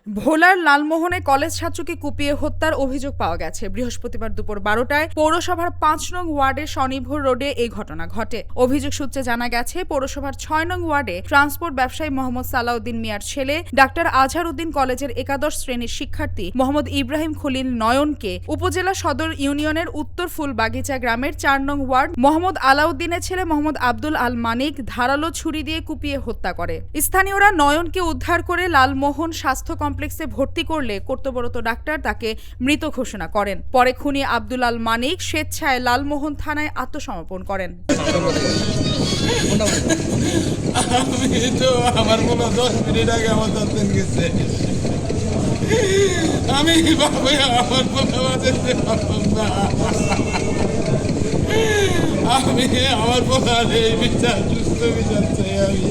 ভোলার লালমোহনে কলেজ ছাত্রকে কুপিয়ে হত্যার অভিযোগ পাওয়া গেছে। বৃহস্পতিবার দুপুর 12টায় পৌরসভার ৫ নং ওয়ার্ডের স্বনির্ভর রোডে এই ঘটনা ঘটে। অভিযোগ সূত্রে জানা গেছে, পৌরসভার ৬ নং ওয়ার্ডে ট্রান্সপোর্ট ব্যবসায়ী মোহাম্মদ সালাউদ্দিন মিয়ার ছেলে ডাক্তার আজহার উদ্দিন কলেজের একাদশ শ্রেণীর শিক্ষার্থী মোহাম্মদ ইব্রাহিম খলিল নয়নকে উপজেলা সদর ইউনিয়নের উত্তর ফুলবাগিচা গ্রামের ৪ নং ওয়ার্ড মোহাম্মদ আলাউদ্দিনের ছেলে মোহাম্মদ আব্দুল আল মানিক ধারালো ছুরি দিয়ে কুপিয়ে হত্যা করে। স্থানীয়রা নয়নকে উদ্ধার করে লালমোহন স্বাস্থ্য কমপ্লেক্সে ভর্তি করলে কর্তব্যরত ডাক্তার তাকে মৃত ঘোষণা করেন। পরে খুনি আব্দুল আল মানিক স্বেচ্ছায় লালমোহন থানায় আত্মসমর্পণ করেন। আমি তো আমার মনে 10 মিনিট আগে আমার দাঁতেন গেছে। আমি বাবা আমার মনে বাঁচাতে পারলাম না। আমি আমার পড়ার এই বিচার সুস্থ বিচার চাই আমি।